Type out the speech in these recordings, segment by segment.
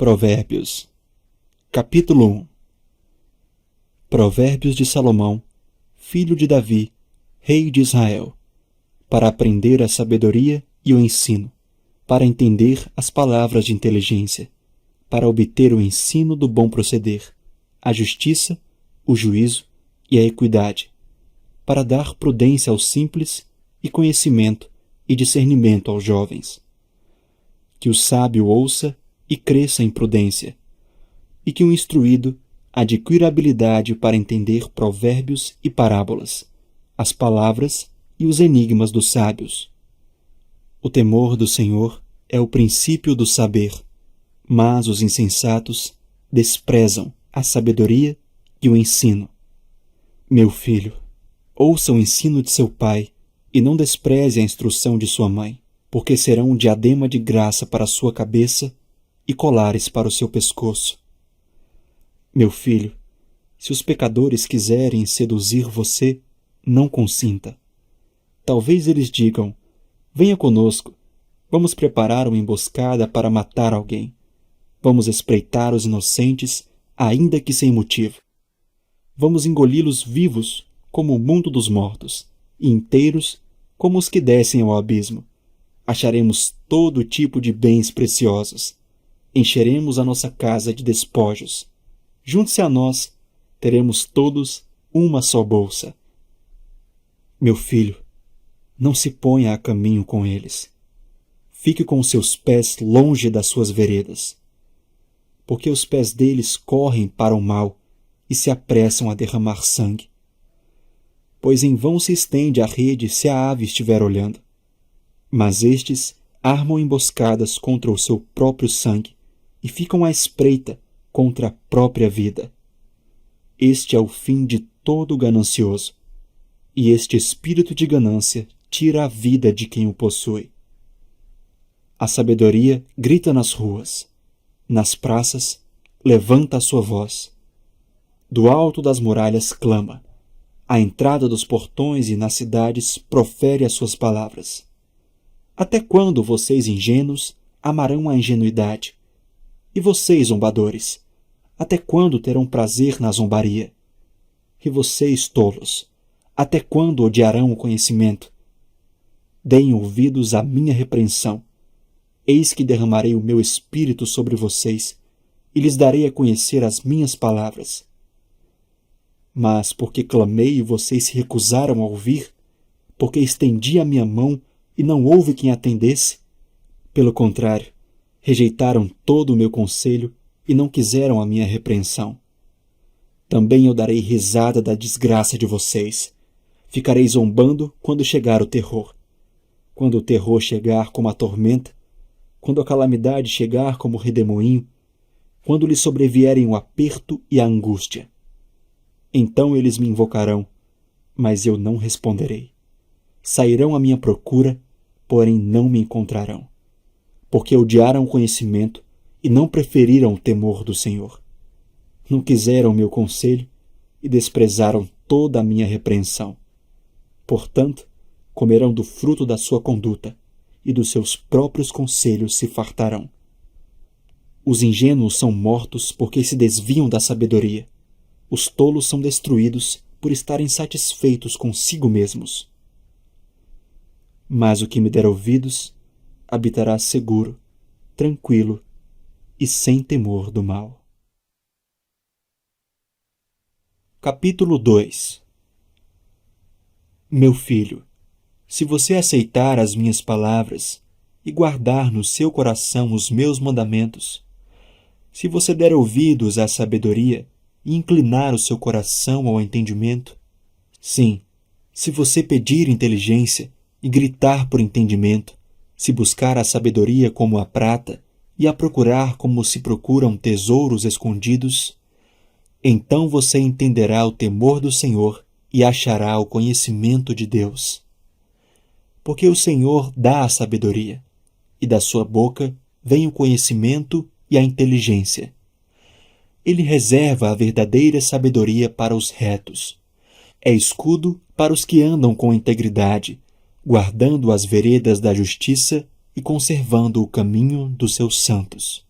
Provérbios, capítulo 1. Provérbios de Salomão, filho de Davi, rei de Israel, para aprender a sabedoria e o ensino, para entender as palavras de inteligência, para obter o ensino do bom proceder, a justiça, o juízo e a equidade, para dar prudência aos simples e conhecimento e discernimento aos jovens. Que o sábio ouça e cresça em prudência, e que o instruído adquira habilidade para entender provérbios e parábolas, as palavras e os enigmas dos sábios. O temor do Senhor é o princípio do saber, mas os insensatos desprezam a sabedoria e o ensino. Meu filho, ouça o ensino de seu pai e não despreze a instrução de sua mãe, porque serão um diadema de graça para a sua cabeça e colares para o seu pescoço. Meu filho, se os pecadores quiserem seduzir você, não consinta. Talvez eles digam: venha conosco, vamos preparar uma emboscada para matar alguém. Vamos espreitar os inocentes, ainda que sem motivo. Vamos engoli-los vivos, como o mundo dos mortos, e inteiros, como os que descem ao abismo. Acharemos todo tipo de bens preciosos. Encheremos a nossa casa de despojos. Junte-se a nós, teremos todos uma só bolsa. Meu filho, não se ponha a caminho com eles. Fique com seus pés longe das suas veredas, porque os pés deles correm para o mal e se apressam a derramar sangue. Pois em vão se estende a rede se a ave estiver olhando. Mas estes armam emboscadas contra o seu próprio sangue e ficam à espreita contra a própria vida. Este é o fim de todo ganancioso, e este espírito de ganância tira a vida de quem o possui. A sabedoria grita nas ruas, nas praças levanta a sua voz. Do alto das muralhas clama, à entrada dos portões e nas cidades profere as suas palavras. Até quando vocês ingênuos amarão a ingenuidade? E vocês, zombadores, até quando terão prazer na zombaria? E vocês, tolos, até quando odiarão o conhecimento? Deem ouvidos à minha repreensão. Eis que derramarei o meu espírito sobre vocês, e lhes darei a conhecer as minhas palavras. Mas porque clamei e vocês se recusaram a ouvir, porque estendi a minha mão e não houve quem atendesse, pelo contrário, rejeitaram todo o meu conselho e não quiseram a minha repreensão. Também eu darei risada da desgraça de vocês. Ficarei zombando quando chegar o terror. Quando o terror chegar como a tormenta, quando a calamidade chegar como o redemoinho, quando lhes sobrevierem o aperto e a angústia. Então eles me invocarão, mas eu não responderei. Sairão à minha procura, porém não me encontrarão, porque odiaram o conhecimento e não preferiram o temor do Senhor. Não quiseram o meu conselho e desprezaram toda a minha repreensão. Portanto, comerão do fruto da sua conduta e dos seus próprios conselhos se fartarão. Os ingênuos são mortos porque se desviam da sabedoria. Os tolos são destruídos por estarem satisfeitos consigo mesmos. Mas o que me der ouvidos habitará seguro, tranquilo e sem temor do mal. Capítulo 2. Meu filho, se você aceitar as minhas palavras e guardar no seu coração os meus mandamentos, se você der ouvidos à sabedoria e inclinar o seu coração ao entendimento, sim, se você pedir inteligência e gritar por entendimento, se buscar a sabedoria como a prata e a procurar como se procuram tesouros escondidos, então você entenderá o temor do Senhor e achará o conhecimento de Deus. Porque o Senhor dá a sabedoria, e da sua boca vem o conhecimento e a inteligência. Ele reserva a verdadeira sabedoria para os retos. É escudo para os que andam com integridade, guardando as veredas da justiça e conservando o caminho dos seus santos.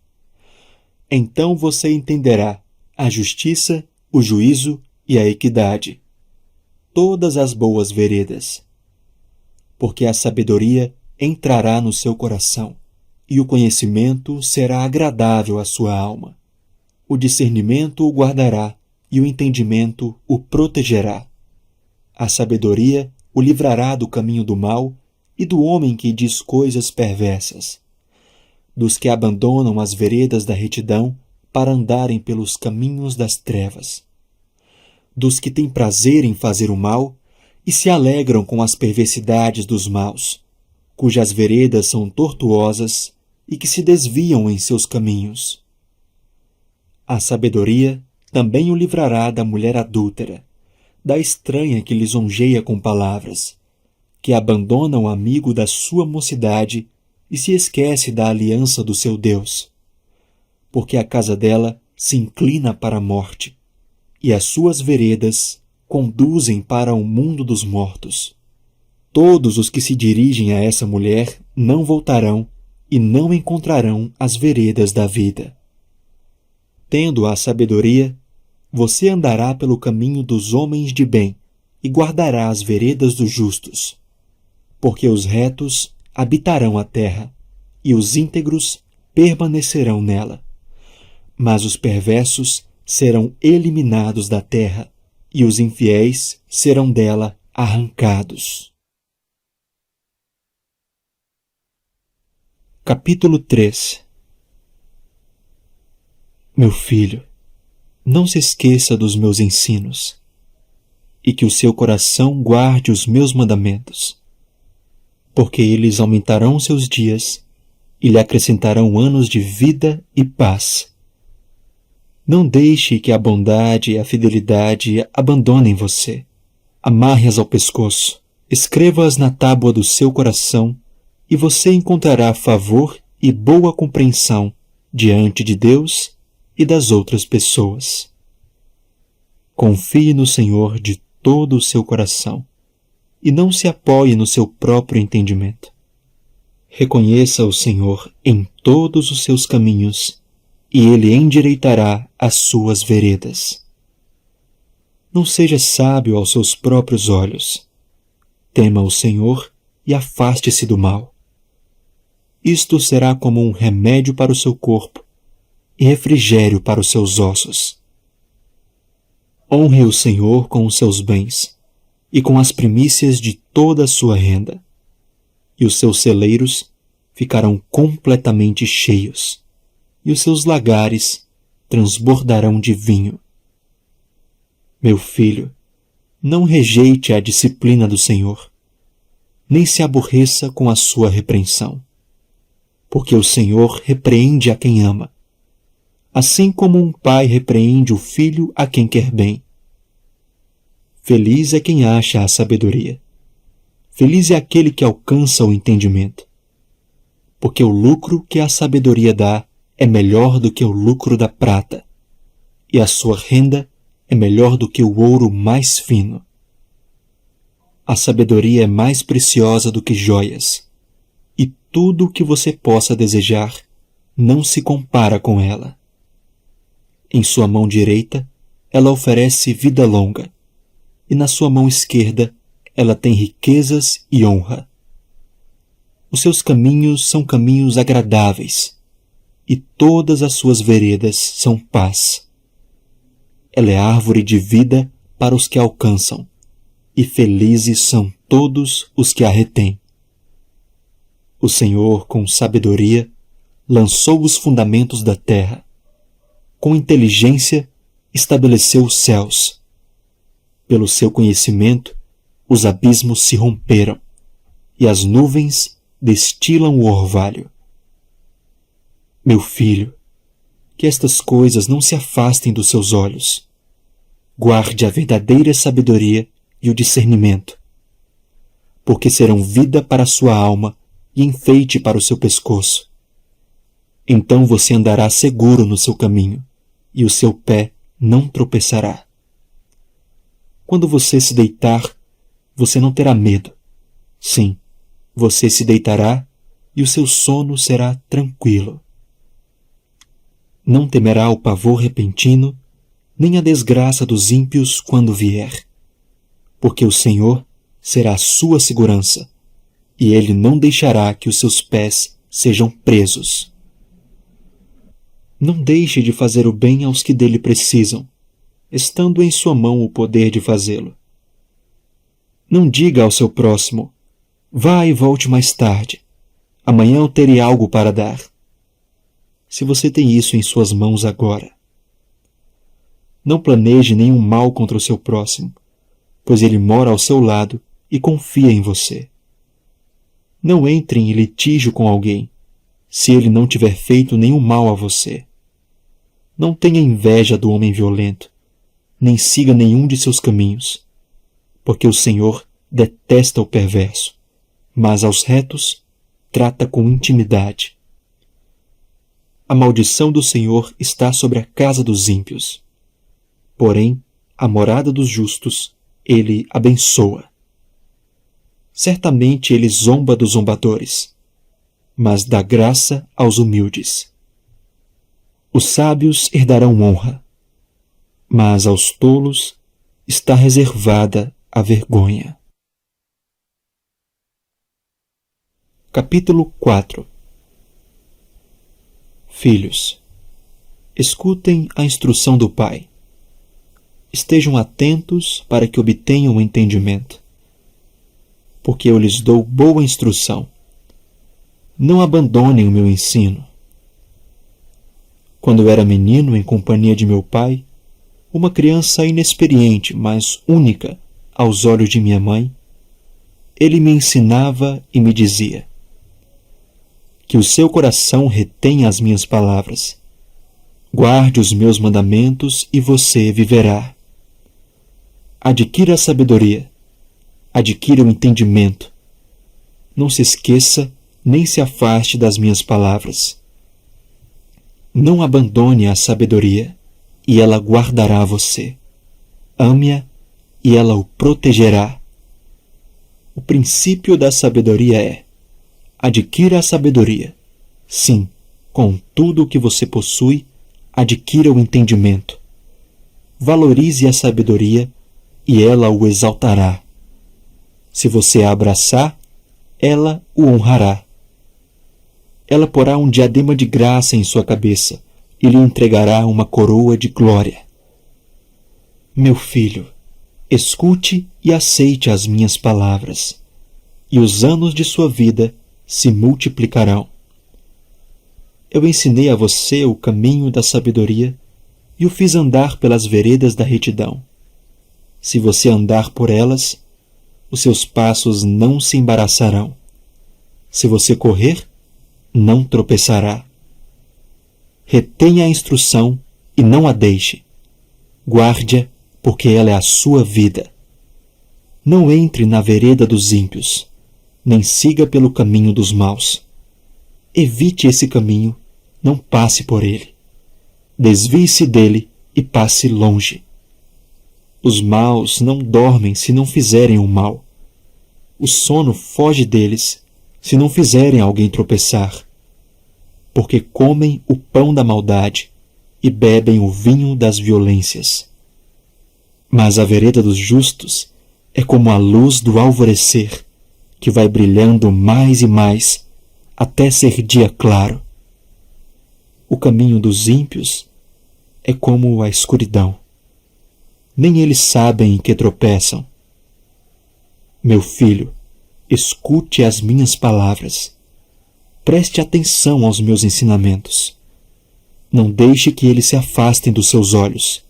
Então você entenderá a justiça, o juízo e a equidade, todas as boas veredas. Porque a sabedoria entrará no seu coração, e o conhecimento será agradável à sua alma. O discernimento o guardará, e o entendimento o protegerá. A sabedoria o livrará do caminho do mal e do homem que diz coisas perversas, dos que abandonam as veredas da retidão para andarem pelos caminhos das trevas, dos que têm prazer em fazer o mal e se alegram com as perversidades dos maus, cujas veredas são tortuosas e que se desviam em seus caminhos. A sabedoria também o livrará da mulher adúltera, da estranha que lisonjeia com palavras, que abandona o amigo da sua mocidade e se esquece da aliança do seu Deus, porque a casa dela se inclina para a morte, e as suas veredas conduzem para o mundo dos mortos. Todos os que se dirigem a essa mulher não voltarão e não encontrarão as veredas da vida. Tendo a sabedoria, você andará pelo caminho dos homens de bem e guardará as veredas dos justos, porque os retos habitarão a terra e os íntegros permanecerão nela. Mas os perversos serão eliminados da terra e os infiéis serão dela arrancados. Capítulo 3. Meu filho, não se esqueça dos meus ensinos, e que o seu coração guarde os meus mandamentos, porque eles aumentarão seus dias e lhe acrescentarão anos de vida e paz. Não deixe que a bondade e a fidelidade abandonem você. Amarre-as ao pescoço, escreva-as na tábua do seu coração, e você encontrará favor e boa compreensão diante de Deus e das outras pessoas. Confie no Senhor de todo o seu coração e não se apoie no seu próprio entendimento. Reconheça o Senhor em todos os seus caminhos e Ele endireitará as suas veredas. Não seja sábio aos seus próprios olhos. Tema o Senhor e afaste-se do mal. Isto será como um remédio para o seu corpo e refrigério para os seus ossos. Honre o Senhor com os seus bens e com as primícias de toda a sua renda, e os seus celeiros ficarão completamente cheios, e os seus lagares transbordarão de vinho. Meu filho, não rejeite a disciplina do Senhor, nem se aborreça com a sua repreensão, porque o Senhor repreende a quem ama, assim como um pai repreende o filho a quem quer bem. Feliz é quem acha a sabedoria. Feliz é aquele que alcança o entendimento. Porque o lucro que a sabedoria dá é melhor do que o lucro da prata, e a sua renda é melhor do que o ouro mais fino. A sabedoria é mais preciosa do que joias, e tudo o que você possa desejar não se compara com ela. Em sua mão direita, ela oferece vida longa, e na sua mão esquerda, ela tem riquezas e honra. Os seus caminhos são caminhos agradáveis, e todas as suas veredas são paz. Ela é árvore de vida para os que a alcançam, e felizes são todos os que a retêm. O Senhor, com sabedoria, lançou os fundamentos da terra. Com inteligência, estabeleceu os céus. Pelo seu conhecimento, os abismos se romperam, e as nuvens destilam o orvalho. Meu filho, que estas coisas não se afastem dos seus olhos. Guarde a verdadeira sabedoria e o discernimento, porque serão vida para a sua alma e enfeite para o seu pescoço. Então você andará seguro no seu caminho, e o seu pé não tropeçará. Quando você se deitar, você não terá medo. Sim, você se deitará e o seu sono será tranquilo. Não temerá o pavor repentino, nem a desgraça dos ímpios quando vier. Porque o Senhor será a sua segurança, e Ele não deixará que os seus pés sejam presos. Não deixe de fazer o bem aos que dele precisam, estando em sua mão o poder de fazê-lo. Não diga ao seu próximo: vá e volte mais tarde. Amanhã eu terei algo para dar. Se você tem isso em suas mãos agora. Não planeje nenhum mal contra o seu próximo, pois ele mora ao seu lado e confia em você. Não entre em litígio com alguém, se ele não tiver feito nenhum mal a você. Não tenha inveja do homem violento, nem siga nenhum de seus caminhos, porque o Senhor detesta o perverso, mas aos retos trata com intimidade. A maldição do Senhor está sobre a casa dos ímpios, porém a morada dos justos ele abençoa. Certamente ele zomba dos zombadores, mas dá graça aos humildes. Os sábios herdarão honra, mas aos tolos está reservada a vergonha. Capítulo 4. Filhos, escutem a instrução do Pai. Estejam atentos para que obtenham o entendimento. Porque eu lhes dou boa instrução. Não abandonem o meu ensino. Quando eu era menino em companhia de meu pai, uma criança inexperiente, mas única aos olhos de minha mãe, ele me ensinava e me dizia: que o seu coração retenha as minhas palavras. Guarde os meus mandamentos e você viverá. Adquira a sabedoria. Adquira o entendimento. Não se esqueça nem se afaste das minhas palavras. Não abandone a sabedoria, e ela guardará você. Ame-a, e ela o protegerá. O princípio da sabedoria é: adquira a sabedoria. Sim, com tudo o que você possui, adquira o entendimento. Valorize a sabedoria, e ela o exaltará. Se você a abraçar, ela o honrará. Ela porá um diadema de graça em sua cabeça e lhe entregará uma coroa de glória. Meu filho, escute e aceite as minhas palavras, e os anos de sua vida se multiplicarão. Eu ensinei a você o caminho da sabedoria e o fiz andar pelas veredas da retidão. Se você andar por elas, os seus passos não se embaraçarão. Se você correr, não tropeçará. Retenha a instrução e não a deixe. Guarde-a, porque ela é a sua vida. Não entre na vereda dos ímpios, nem siga pelo caminho dos maus. Evite esse caminho, não passe por ele. Desvie-se dele e passe longe. Os maus não dormem se não fizerem o mal. O sono foge deles se não fizerem alguém tropeçar. Porque comem o pão da maldade e bebem o vinho das violências. Mas a vereda dos justos é como a luz do alvorecer, que vai brilhando mais e mais até ser dia claro. O caminho dos ímpios é como a escuridão. Nem eles sabem em que tropeçam. Meu filho, escute as minhas palavras. Preste atenção aos meus ensinamentos. Não deixe que eles se afastem dos seus olhos.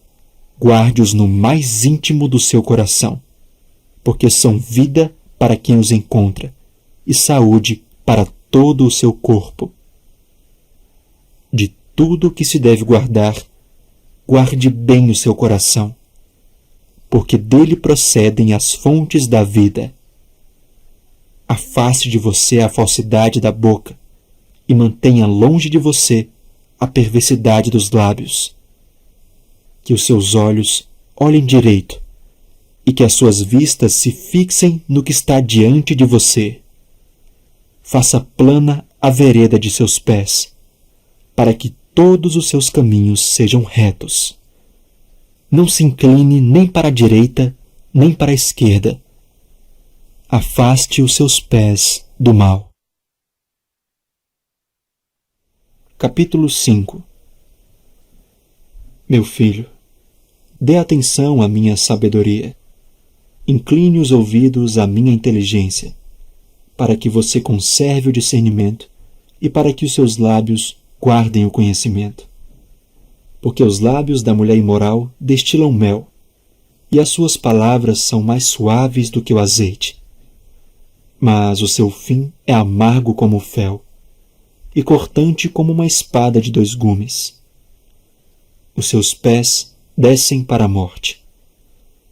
Guarde-os no mais íntimo do seu coração, porque são vida para quem os encontra e saúde para todo o seu corpo. De tudo o que se deve guardar, guarde bem o seu coração, porque dele procedem as fontes da vida. Afaste de você a falsidade da boca e mantenha longe de você a perversidade dos lábios. Que os seus olhos olhem direito e que as suas vistas se fixem no que está diante de você. Faça plana a vereda de seus pés, para que todos os seus caminhos sejam retos. Não se incline nem para a direita, nem para a esquerda. Afaste os seus pés do mal. Capítulo 5. Meu filho, dê atenção à minha sabedoria. Incline os ouvidos à minha inteligência, para que você conserve o discernimento e para que os seus lábios guardem o conhecimento. Porque os lábios da mulher imoral destilam mel, e as suas palavras são mais suaves do que o azeite. Mas o seu fim é amargo como o fel, e cortante como uma espada de 2 gumes. Os seus pés descem para a morte.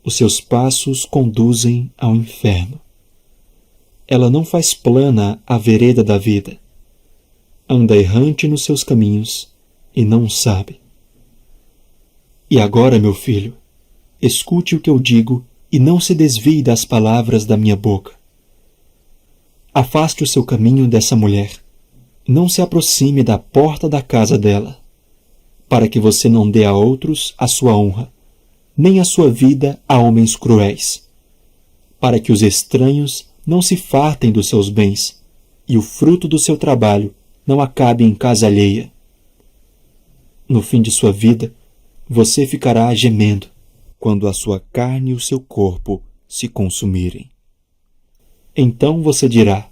Os seus passos conduzem ao inferno. Ela não faz plana a vereda da vida. Anda errante nos seus caminhos e não sabe. E agora, meu filho, escute o que eu digo e não se desvie das palavras da minha boca. Afaste o seu caminho dessa mulher. Não se aproxime da porta da casa dela, para que você não dê a outros a sua honra, nem a sua vida a homens cruéis, para que os estranhos não se fartem dos seus bens, e o fruto do seu trabalho não acabe em casa alheia. No fim de sua vida, você ficará gemendo, quando a sua carne e o seu corpo se consumirem. Então você dirá: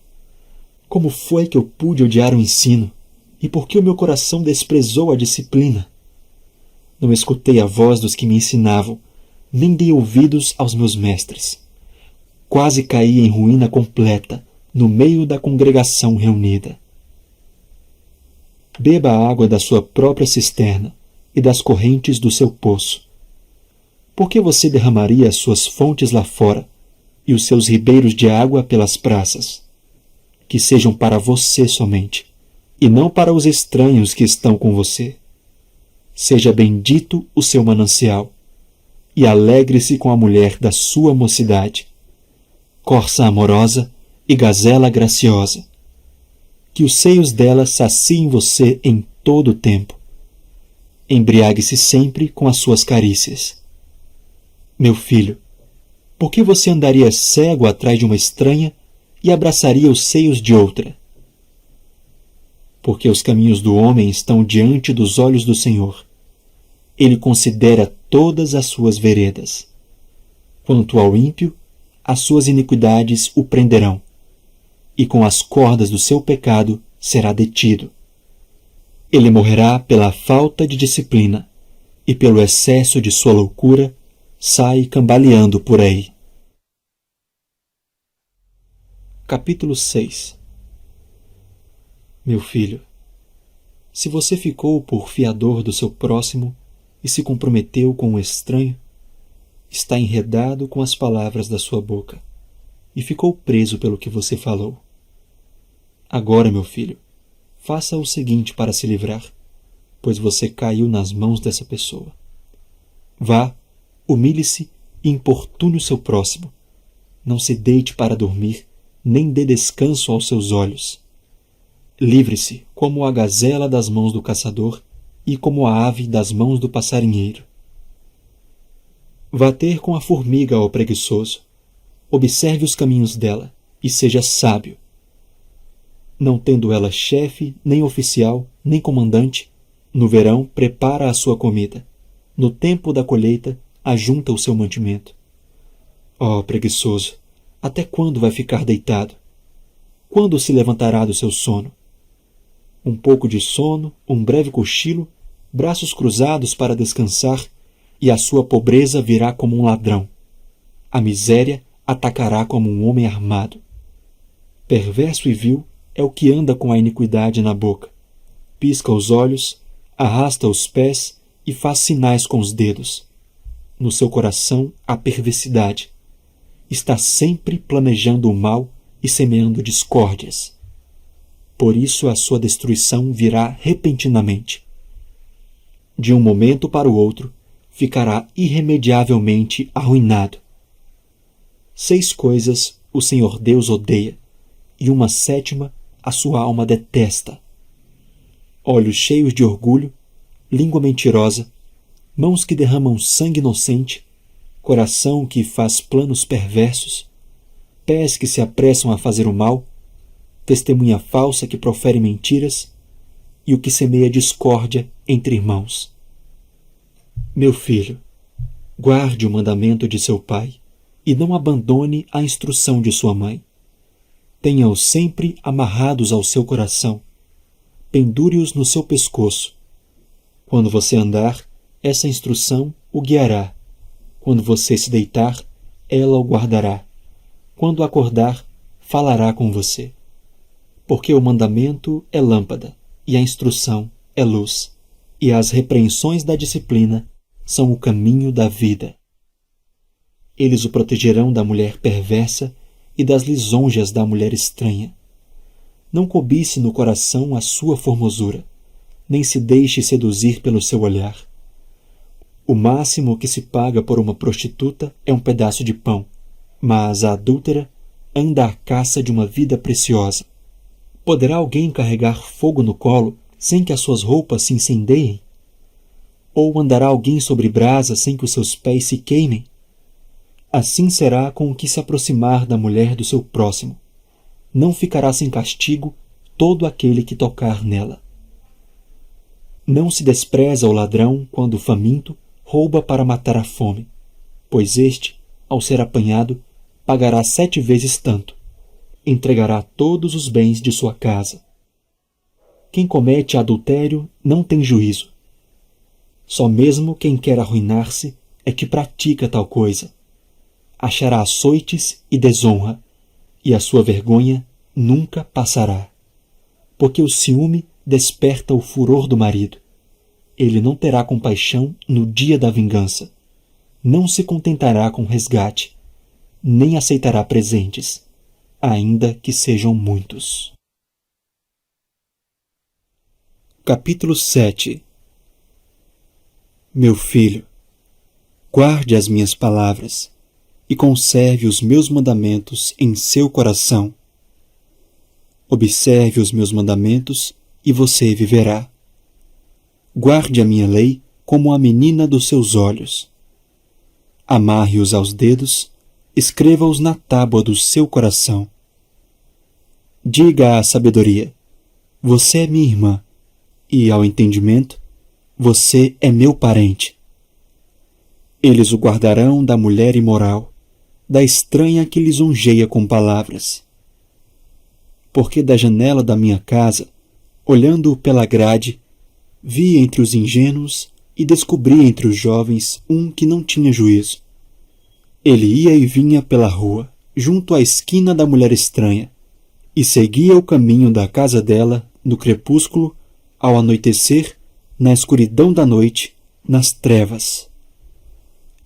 como foi que eu pude odiar o ensino, e por que o meu coração desprezou a disciplina? Não escutei a voz dos que me ensinavam, nem dei ouvidos aos meus mestres. Quase caí em ruína completa, no meio da congregação reunida. Beba a água da sua própria cisterna e das correntes do seu poço. Por que você derramaria as suas fontes lá fora e os seus ribeiros de água pelas praças? Que sejam para você somente, e não para os estranhos que estão com você. Seja bendito o seu manancial, e alegre-se com a mulher da sua mocidade, corça amorosa e gazela graciosa. Que os seios dela saciem você em todo o tempo. Embriague-se sempre com as suas carícias. Meu filho, por que você andaria cego atrás de uma estranha e abraçaria os seios de outra? Porque os caminhos do homem estão diante dos olhos do Senhor. Ele considera todas as suas veredas. Quanto ao ímpio, as suas iniquidades o prenderão, e com as cordas do seu pecado será detido. Ele morrerá pela falta de disciplina, e pelo excesso de sua loucura sai cambaleando por aí. Capítulo 6. Meu filho, se você ficou por fiador do seu próximo e se comprometeu com um estranho, está enredado com as palavras da sua boca e ficou preso pelo que você falou. Agora, meu filho, faça o seguinte para se livrar, pois você caiu nas mãos dessa pessoa. Vá, humilhe-se e importune o seu próximo. Não se deite para dormir, nem dê descanso aos seus olhos. Livre-se como a gazela das mãos do caçador e como a ave das mãos do passarinheiro. Vá ter com a formiga, ó preguiçoso. Observe os caminhos dela e seja sábio. Não tendo ela chefe, nem oficial, nem comandante, no verão prepara a sua comida. No tempo da colheita, ajunta o seu mantimento. Ó preguiçoso, até quando vai ficar deitado? Quando se levantará do seu sono? Um pouco de sono, um breve cochilo, braços cruzados para descansar, e a sua pobreza virá como um ladrão. A miséria atacará como um homem armado. Perverso e vil é o que anda com a iniquidade na boca. Pisca os olhos, arrasta os pés e faz sinais com os dedos. No seu coração há perversidade. Está sempre planejando o mal e semeando discórdias. Por isso a sua destruição virá repentinamente. De um momento para o outro, ficará irremediavelmente arruinado. 6 coisas o Senhor Deus odeia, e uma 7ª a sua alma detesta: olhos cheios de orgulho língua mentirosa, mãos que derramam sangue inocente, coração que faz planos perversos, pés que se apressam a fazer o mal, testemunha falsa que profere mentiras e o que semeia discórdia entre irmãos. Meu filho, guarde o mandamento de seu pai e não abandone a instrução de sua mãe. Tenha-os sempre amarrados ao seu coração. Pendure-os no seu pescoço. Quando você andar, essa instrução o guiará. Quando você se deitar, ela o guardará. Quando acordar, falará com você. Porque o mandamento é lâmpada, e a instrução é luz, e as repreensões da disciplina são o caminho da vida. Eles o protegerão da mulher perversa e das lisonjas da mulher estranha. Não cobice no coração a sua formosura, nem se deixe seduzir pelo seu olhar. O máximo que se paga por uma prostituta é um pedaço de pão, mas a adúltera anda à caça de uma vida preciosa. Poderá alguém carregar fogo no colo sem que as suas roupas se incendeiem? Ou andará alguém sobre brasa sem que os seus pés se queimem? Assim será com o que se aproximar da mulher do seu próximo. Não ficará sem castigo todo aquele que tocar nela. Não se despreza o ladrão quando faminto rouba para matar a fome, pois este, ao ser apanhado, pagará 7 vezes tanto. Entregará todos os bens de sua casa. Quem comete adultério não tem juízo. Só mesmo quem quer arruinar-se é que pratica tal coisa. Achará açoites e desonra, e a sua vergonha nunca passará. Porque o ciúme desperta o furor do marido. Ele não terá compaixão no dia da vingança. Não se contentará com resgate, nem aceitará presentes, ainda que sejam muitos. Capítulo 7. Meu filho, guarde as minhas palavras e conserve os meus mandamentos em seu coração. Observe os meus mandamentos e você viverá. Guarde a minha lei como a menina dos seus olhos. Amarre-os aos dedos, escreva-os na tábua do seu coração. Diga à sabedoria: você é minha irmã, e ao entendimento: você é meu parente. Eles o guardarão da mulher imoral, da estranha que lisonjeia com palavras. Porque da janela da minha casa, olhando pela grade, vi entre os ingênuos e descobri entre os jovens um que não tinha juízo. Ele ia e vinha pela rua, junto à esquina da mulher estranha, e seguia o caminho da casa dela, no crepúsculo, ao anoitecer, na escuridão da noite, nas trevas.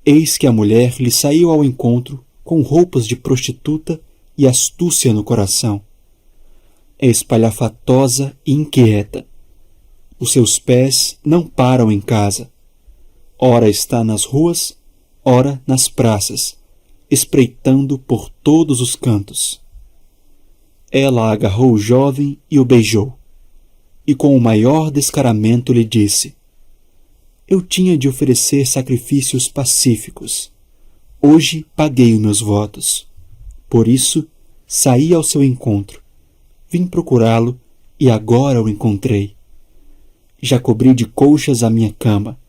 Eis que a mulher lhe saiu ao encontro com roupas de prostituta e astúcia no coração. É espalhafatosa e inquieta. Os seus pés não param em casa. Ora está nas ruas, ora nas praças, espreitando por todos os cantos. Ela agarrou o jovem e o beijou, e com o maior descaramento lhe disse: eu tinha de oferecer sacrifícios pacíficos. Hoje paguei os meus votos. Por isso, saí ao seu encontro. Vim procurá-lo e agora o encontrei. Já cobri de colchas a minha cama,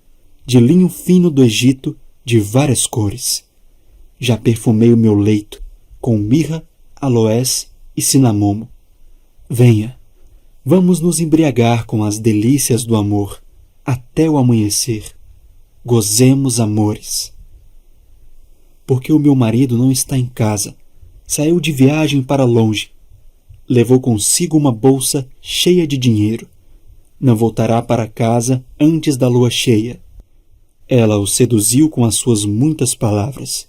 de linho fino do Egito, de várias cores. Já perfumei o meu leito, com mirra, aloés e cinamomo. Venha, vamos nos embriagar com as delícias do amor, até o amanhecer. Gozemos amores. Porque o meu marido não está em casa, saiu de viagem para longe. Levou consigo uma bolsa cheia de dinheiro. Não voltará para casa antes da lua cheia. Ela o seduziu com as suas muitas palavras.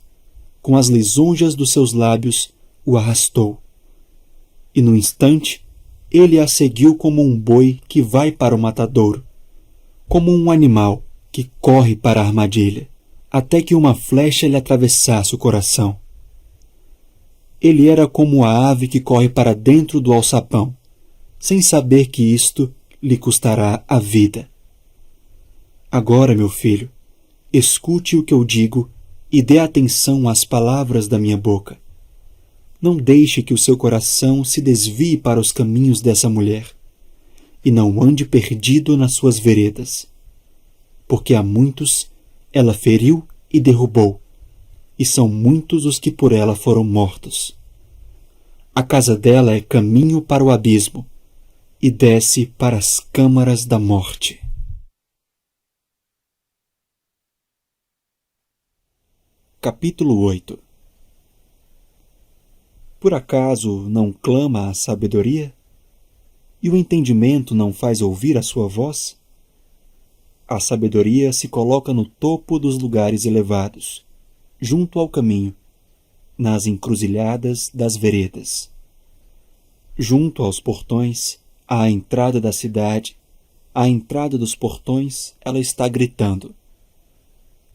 Com as lisonjas dos seus lábios, o arrastou. E no instante, ele a seguiu como um boi que vai para o matadouro, como um animal que corre para a armadilha, até que uma flecha lhe atravessasse o coração. Ele era como a ave que corre para dentro do alçapão, sem saber que isto lhe custará a vida. Agora, meu filho, escute o que eu digo e dê atenção às palavras da minha boca. Não deixe que o seu coração se desvie para os caminhos dessa mulher, e não ande perdido nas suas veredas. Porque a muitos ela feriu e derrubou, e são muitos os que por ela foram mortos. A casa dela é caminho para o abismo, e desce para as câmaras da morte. Capítulo 8. Por acaso não clama a sabedoria? E o entendimento não faz ouvir a sua voz? A sabedoria se coloca no topo dos lugares elevados, junto ao caminho, nas encruzilhadas das veredas. Junto aos portões, à entrada da cidade, à entrada dos portões, ela está gritando: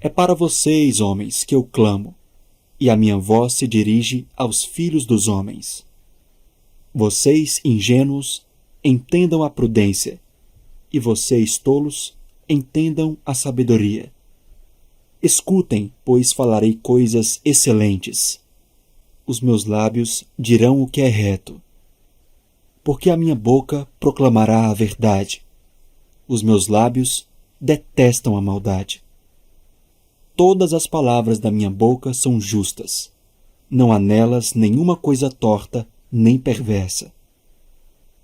é para vocês, homens, que eu clamo, e a minha voz se dirige aos filhos dos homens. Vocês, ingênuos, entendam a prudência, e vocês, tolos, entendam a sabedoria. Escutem, pois falarei coisas excelentes. Os meus lábios dirão o que é reto. Porque a minha boca proclamará a verdade. Os meus lábios detestam a maldade. Todas as palavras da minha boca são justas. Não há nelas nenhuma coisa torta nem perversa.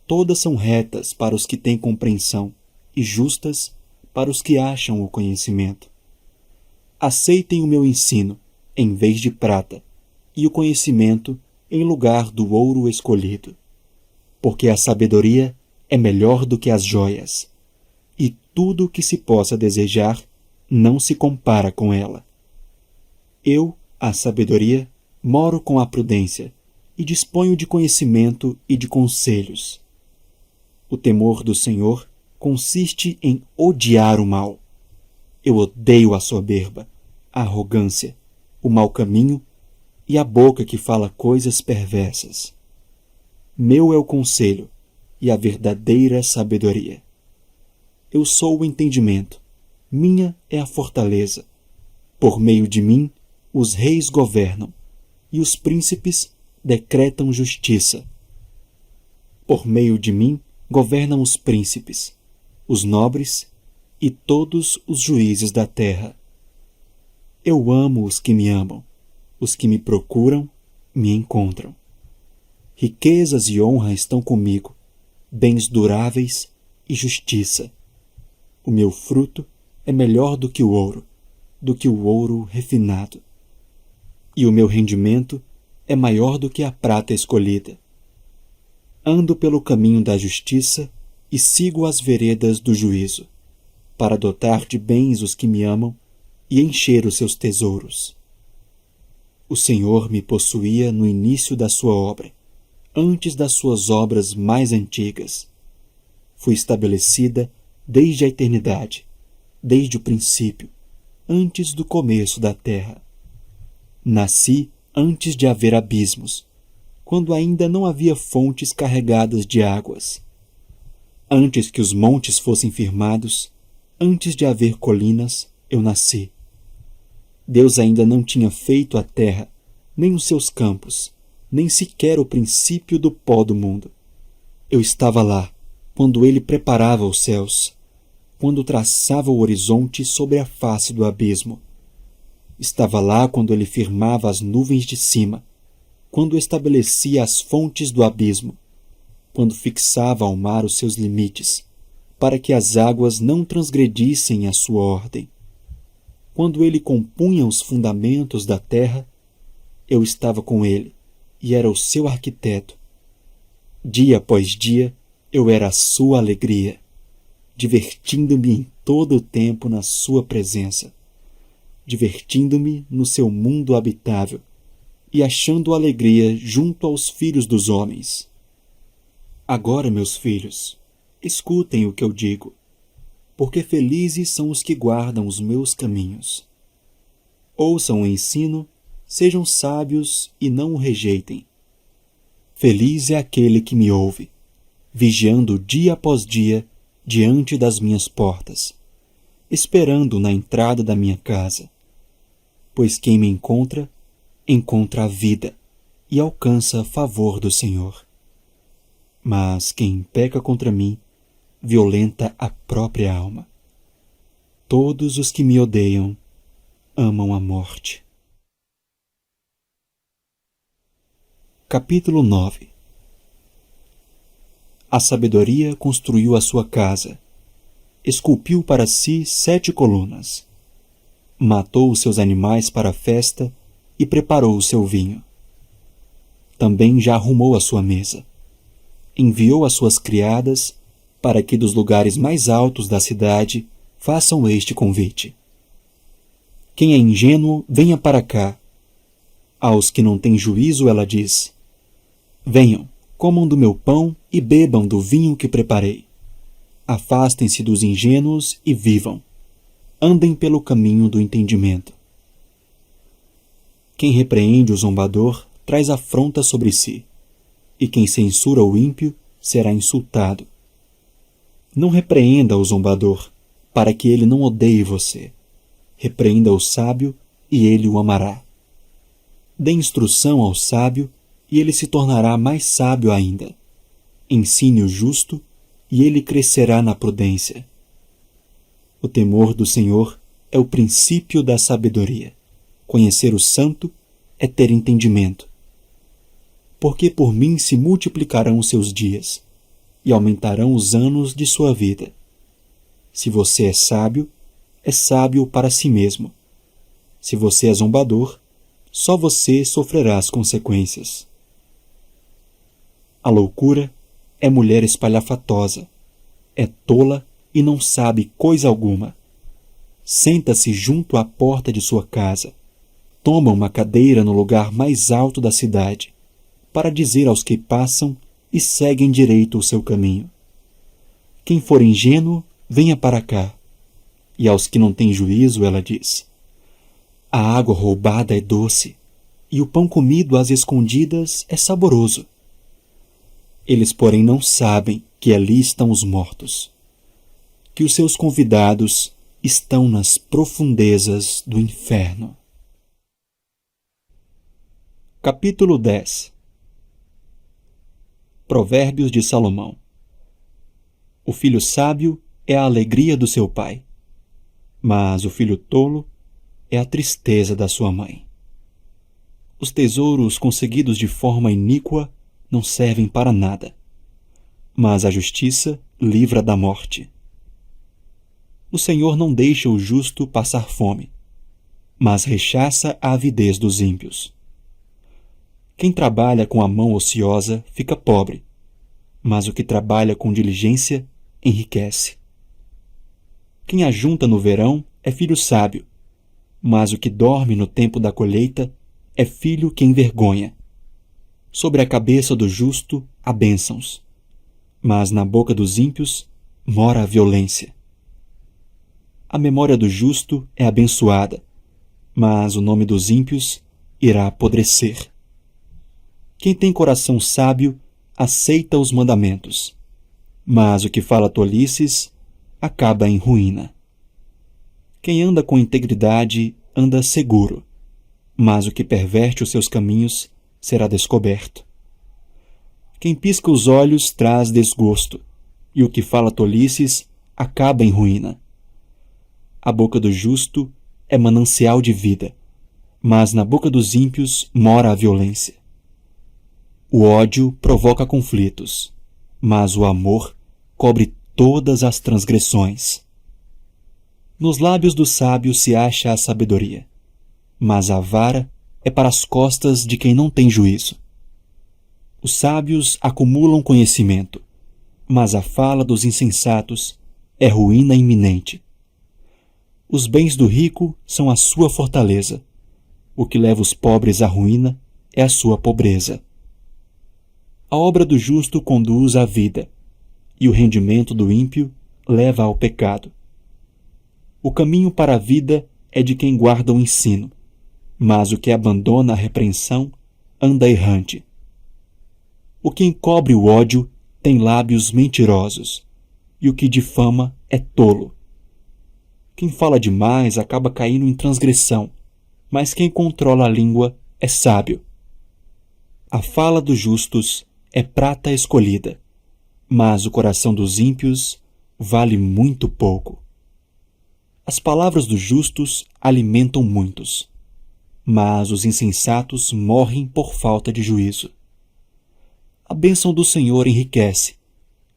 Todas são retas para os que têm compreensão e justas para os que acham o conhecimento. Aceitem o meu ensino em vez de prata e o conhecimento em lugar do ouro escolhido. Porque a sabedoria é melhor do que as joias, e tudo o que se possa desejar não se compara com ela. Eu, a sabedoria, moro com a prudência e disponho de conhecimento e de conselhos. O temor do Senhor consiste em odiar o mal. Eu odeio a soberba, a arrogância, o mau caminho e a boca que fala coisas perversas. Meu é o conselho e a verdadeira sabedoria. Eu sou o entendimento. Minha é a fortaleza. Por meio de mim, os reis governam, e os príncipes decretam justiça. Por meio de mim, governam os príncipes, os nobres e todos os juízes da terra. Eu amo os que me amam. Os que me procuram, me encontram. Riquezas e honra estão comigo, bens duráveis e justiça. O meu fruto é melhor do que o ouro refinado. E o meu rendimento é maior do que a prata escolhida. Ando pelo caminho da justiça e sigo as veredas do juízo, para dotar de bens os que me amam e encher os seus tesouros. O Senhor me possuía no início da sua obra, antes das suas obras mais antigas. Fui estabelecida desde a eternidade, desde o princípio, antes do começo da terra. Nasci antes de haver abismos, quando ainda não havia fontes carregadas de águas. Antes que os montes fossem firmados, antes de haver colinas, eu nasci. Deus ainda não tinha feito a terra, nem os seus campos, nem sequer o princípio do pó do mundo. Eu estava lá, quando ele preparava os céus, quando traçava o horizonte sobre a face do abismo. Estava lá quando ele firmava as nuvens de cima, quando estabelecia as fontes do abismo, quando fixava ao mar os seus limites, para que as águas não transgredissem a sua ordem. Quando ele compunha os fundamentos da terra, eu estava com ele e era o seu arquiteto. Dia após dia, eu era a sua alegria, divertindo-me em todo o tempo na sua presença, divertindo-me no seu mundo habitável e achando alegria junto aos filhos dos homens. Agora, meus filhos, escutem o que eu digo, porque felizes são os que guardam os meus caminhos. Ouçam o ensino, sejam sábios e não o rejeitem. Feliz é aquele que me ouve, vigiando dia após dia diante das minhas portas, esperando na entrada da minha casa. Pois quem me encontra, encontra a vida e alcança favor do Senhor. Mas quem peca contra mim, violenta a própria alma. Todos os que me odeiam amam a morte. Capítulo 9. A sabedoria construiu a sua casa, esculpiu para si 7 colunas, matou os seus animais para a festa e preparou o seu vinho. Também já arrumou a sua mesa, enviou as suas criadas para que dos lugares mais altos da cidade façam este convite. Quem é ingênuo, venha para cá. Aos que não têm juízo, ela diz: venham, comam do meu pão e bebam do vinho que preparei. Afastem-se dos ingênuos e vivam. Andem pelo caminho do entendimento. Quem repreende o zombador traz afronta sobre si, e quem censura o ímpio será insultado. Não repreenda o zombador, para que ele não odeie você. Repreenda o sábio, e ele o amará. Dê instrução ao sábio, e ele se tornará mais sábio ainda. Ensine o justo, e ele crescerá na prudência. O temor do Senhor é o princípio da sabedoria. Conhecer o santo é ter entendimento. Porque por mim se multiplicarão os seus dias, e aumentarão os anos de sua vida. Se você é sábio para si mesmo. Se você é zombador, só você sofrerá as consequências. A loucura é mulher espalhafatosa, é tola e não sabe coisa alguma. Senta-se junto à porta de sua casa, toma uma cadeira no lugar mais alto da cidade, para dizer aos que passam e seguem direito o seu caminho: quem for ingênuo, venha para cá. E aos que não têm juízo, ela diz: a água roubada é doce, e o pão comido às escondidas é saboroso. Eles, porém, não sabem que ali estão os mortos, que os seus convidados estão nas profundezas do inferno. Capítulo 10. Provérbios de Salomão. O filho sábio é a alegria do seu pai, mas o filho tolo é a tristeza da sua mãe. Os tesouros conseguidos de forma iníqua não servem para nada, mas a justiça livra da morte. O Senhor não deixa o justo passar fome, mas rechaça a avidez dos ímpios. Quem trabalha com a mão ociosa fica pobre, mas o que trabalha com diligência enriquece. Quem ajunta no verão é filho sábio, mas o que dorme no tempo da colheita é filho que envergonha. Sobre a cabeça do justo há bênçãos, mas na boca dos ímpios mora a violência. A memória do justo é abençoada, mas o nome dos ímpios irá apodrecer. Quem tem coração sábio aceita os mandamentos, mas o que fala tolices acaba em ruína. Quem anda com integridade anda seguro, mas o que perverte os seus caminhos será descoberto. Quem pisca os olhos traz desgosto, e o que fala tolices acaba em ruína. A boca do justo é manancial de vida, mas na boca dos ímpios mora a violência. O ódio provoca conflitos, mas o amor cobre todas as transgressões. Nos lábios do sábio se acha a sabedoria, mas a vara é para as costas de quem não tem juízo. Os sábios acumulam conhecimento, mas a fala dos insensatos é ruína iminente. Os bens do rico são a sua fortaleza. O que leva os pobres à ruína é a sua pobreza. A obra do justo conduz à vida, e o rendimento do ímpio leva ao pecado. O caminho para a vida é de quem guarda o ensino, mas o que abandona a repreensão anda errante. O que encobre o ódio tem lábios mentirosos, e o que difama é tolo. Quem fala demais acaba caindo em transgressão, mas quem controla a língua é sábio. A fala dos justos é prata escolhida, mas o coração dos ímpios vale muito pouco. As palavras dos justos alimentam muitos, mas os insensatos morrem por falta de juízo. A bênção do Senhor enriquece,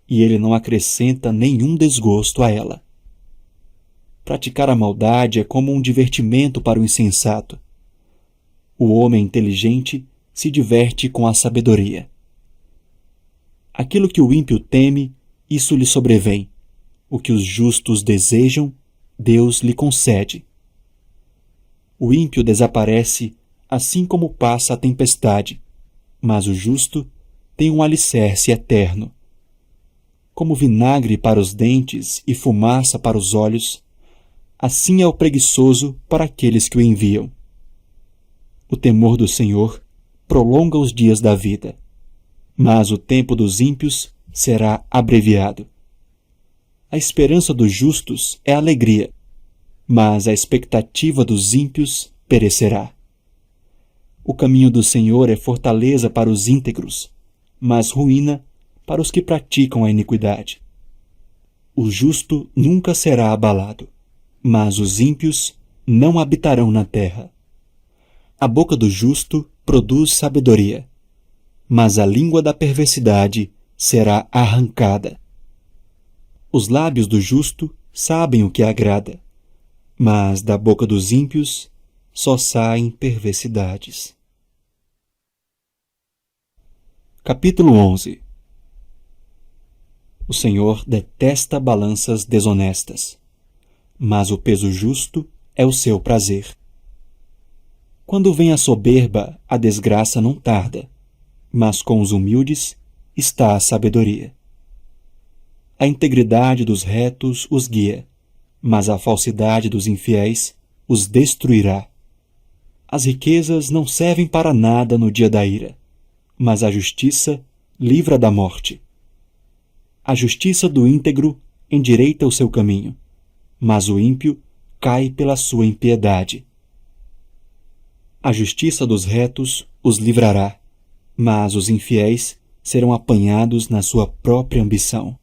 e ele não acrescenta nenhum desgosto a ela. Praticar a maldade é como um divertimento para o insensato. O homem inteligente se diverte com a sabedoria. Aquilo que o ímpio teme, isso lhe sobrevém. O que os justos desejam, Deus lhe concede. O ímpio desaparece assim como passa a tempestade, mas o justo tem um alicerce eterno. Como vinagre para os dentes e fumaça para os olhos, assim é o preguiçoso para aqueles que o enviam. O temor do Senhor prolonga os dias da vida, mas o tempo dos ímpios será abreviado. A esperança dos justos é alegria, mas a expectativa dos ímpios perecerá. O caminho do Senhor é fortaleza para os íntegros, mas ruína para os que praticam a iniquidade. O justo nunca será abalado, mas os ímpios não habitarão na terra. A boca do justo produz sabedoria, mas a língua da perversidade será arrancada. Os lábios do justo sabem o que agrada, mas da boca dos ímpios só saem perversidades. Capítulo 11. O Senhor detesta balanças desonestas, mas o peso justo é o seu prazer. Quando vem a soberba, a desgraça não tarda, mas com os humildes está a sabedoria. A integridade dos retos os guia, mas a falsidade dos infiéis os destruirá. As riquezas não servem para nada no dia da ira, mas a justiça livra da morte. A justiça do íntegro endireita o seu caminho, mas o ímpio cai pela sua impiedade. A justiça dos retos os livrará, mas os infiéis serão apanhados na sua própria ambição.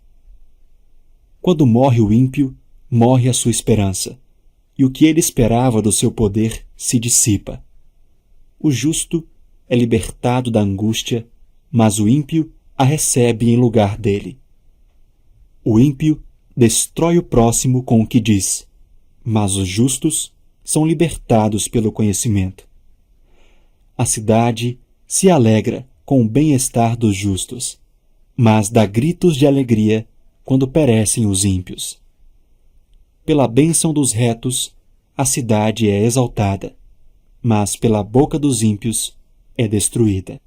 Quando morre o ímpio, morre a sua esperança, e o que ele esperava do seu poder se dissipa. O justo é libertado da angústia, mas o ímpio a recebe em lugar dele. O ímpio destrói o próximo com o que diz, mas os justos são libertados pelo conhecimento. A cidade se alegra com o bem-estar dos justos, mas dá gritos de alegria quando perecem os ímpios. Pela bênção dos retos, a cidade é exaltada, mas pela boca dos ímpios é destruída.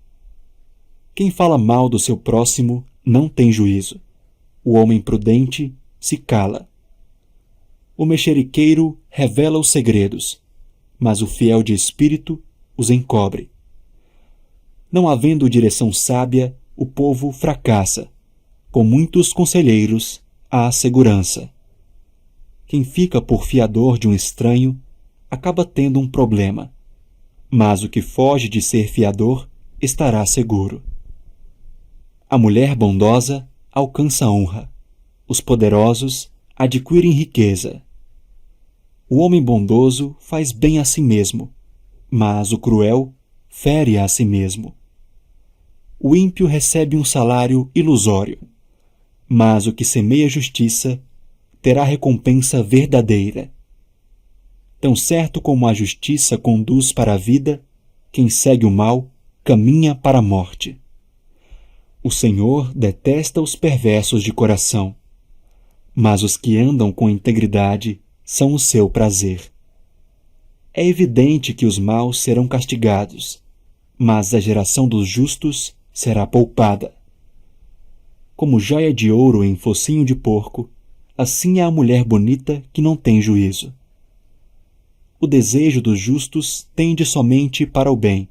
Quem fala mal do seu próximo não tem juízo. O homem prudente se cala. O mexeriqueiro revela os segredos, mas o fiel de espírito os encobre. Não havendo direção sábia, o povo fracassa. Com muitos conselheiros, há segurança. Quem fica por fiador de um estranho acaba tendo um problema, mas o que foge de ser fiador estará seguro. A mulher bondosa alcança honra, os poderosos adquirem riqueza. O homem bondoso faz bem a si mesmo, mas o cruel fere a si mesmo. O ímpio recebe um salário ilusório, mas o que semeia justiça terá recompensa verdadeira. Tão certo como a justiça conduz para a vida, quem segue o mal caminha para a morte. O Senhor detesta os perversos de coração, mas os que andam com integridade são o seu prazer. É evidente que os maus serão castigados, mas a geração dos justos será poupada. Como joia de ouro em focinho de porco, assim é a mulher bonita que não tem juízo. O desejo dos justos tende somente para o bem,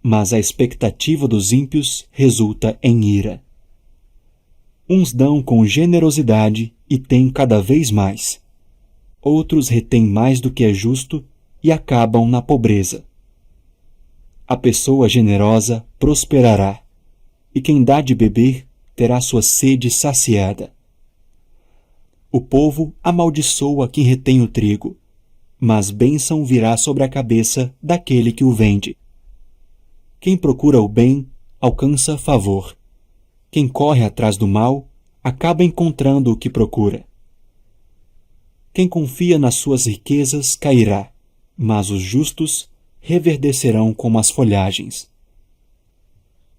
mas a expectativa dos ímpios resulta em ira. Uns dão com generosidade e têm cada vez mais, outros retêm mais do que é justo e acabam na pobreza. A pessoa generosa prosperará, e quem dá de beber terá sua sede saciada. O povo amaldiçoa quem retém o trigo, mas bênção virá sobre a cabeça daquele que o vende. Quem procura o bem alcança favor. Quem corre atrás do mal acaba encontrando o que procura. Quem confia nas suas riquezas cairá, mas os justos reverdecerão como as folhagens.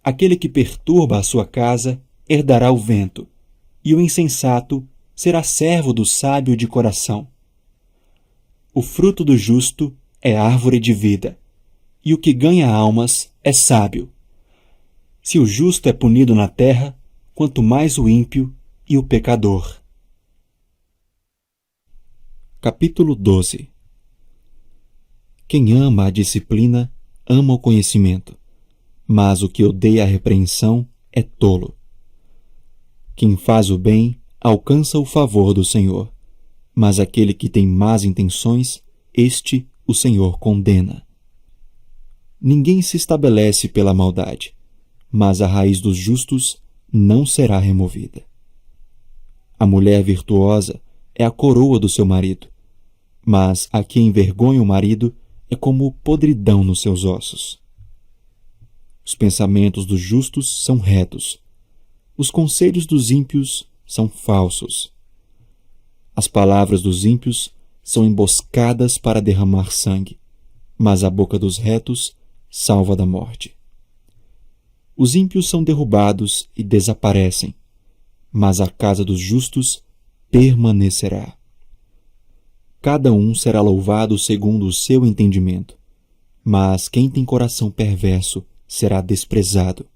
Aquele que perturba a sua casa herdará o vento, e o insensato será servo do sábio de coração. O fruto do justo é árvore de vida, e o que ganha almas é sábio. Se o justo é punido na terra, quanto mais o ímpio e o pecador. Capítulo 12. Quem ama a disciplina, ama o conhecimento, mas o que odeia a repreensão é tolo. Quem faz o bem alcança o favor do Senhor, mas aquele que tem más intenções, este o Senhor condena. Ninguém se estabelece pela maldade, mas a raiz dos justos não será removida. A mulher virtuosa é a coroa do seu marido, mas a que envergonha o marido é como podridão nos seus ossos. Os pensamentos dos justos são retos, os conselhos dos ímpios são falsos. As palavras dos ímpios são emboscadas para derramar sangue, mas a boca dos retos salva da morte. Os ímpios são derrubados e desaparecem, mas a casa dos justos permanecerá. Cada um será louvado segundo o seu entendimento, mas quem tem coração perverso será desprezado.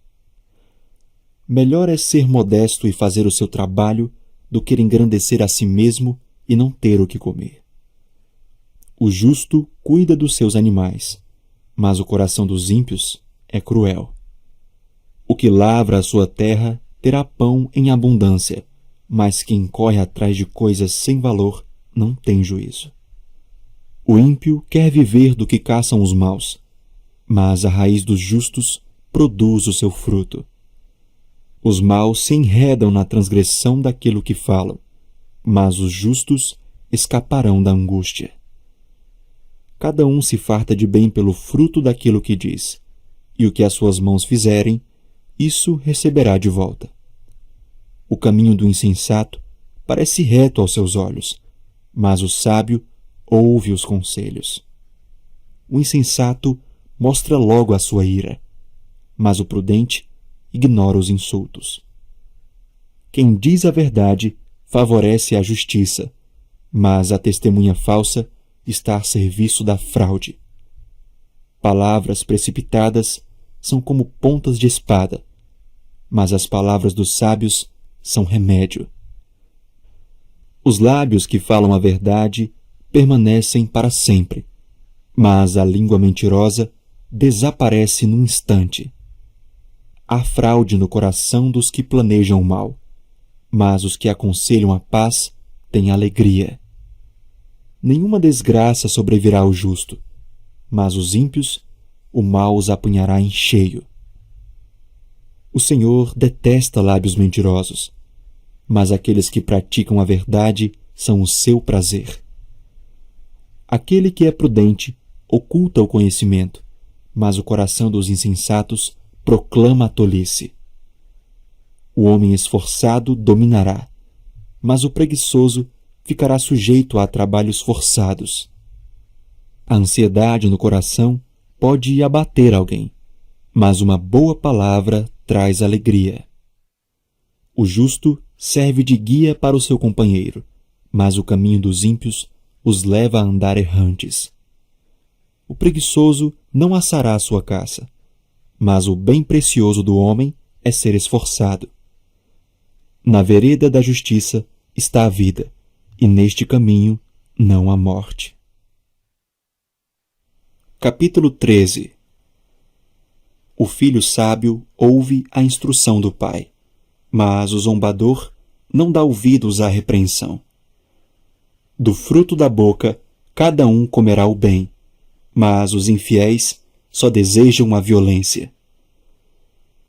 Melhor é ser modesto e fazer o seu trabalho do que engrandecer a si mesmo e não ter o que comer. O justo cuida dos seus animais, mas o coração dos ímpios é cruel. O que lavra a sua terra terá pão em abundância, mas quem corre atrás de coisas sem valor não tem juízo. O ímpio quer viver do que caçam os maus, mas a raiz dos justos produz o seu fruto. Os maus se enredam na transgressão daquilo que falam, mas os justos escaparão da angústia. Cada um se farta de bem pelo fruto daquilo que diz, e o que as suas mãos fizerem, isso receberá de volta. O caminho do insensato parece reto aos seus olhos, mas o sábio ouve os conselhos. O insensato mostra logo a sua ira, mas o prudente ignora os insultos. Quem diz a verdade favorece a justiça, mas a testemunha falsa está a serviço da fraude. Palavras precipitadas são como pontas de espada, mas as palavras dos sábios são remédio. Os lábios que falam a verdade permanecem para sempre, mas a língua mentirosa desaparece num instante. Há fraude no coração dos que planejam o mal, mas os que aconselham a paz têm alegria. Nenhuma desgraça sobrevirá ao justo, mas os ímpios, o mal os apanhará em cheio. O Senhor detesta lábios mentirosos, mas aqueles que praticam a verdade são o seu prazer. Aquele que é prudente oculta o conhecimento, mas o coração dos insensatos proclama a tolice. O homem esforçado dominará, mas o preguiçoso ficará sujeito a trabalhos forçados. A ansiedade no coração pode abater alguém, mas uma boa palavra traz alegria. O justo serve de guia para o seu companheiro, mas o caminho dos ímpios os leva a andar errantes. O preguiçoso não assará a sua caça, mas o bem precioso do homem é ser esforçado. Na vereda da justiça está a vida, e neste caminho não há morte. Capítulo 13. O filho sábio ouve a instrução do pai, mas o zombador não dá ouvidos à repreensão. Do fruto da boca cada um comerá o bem, mas os infiéis só desejam a violência.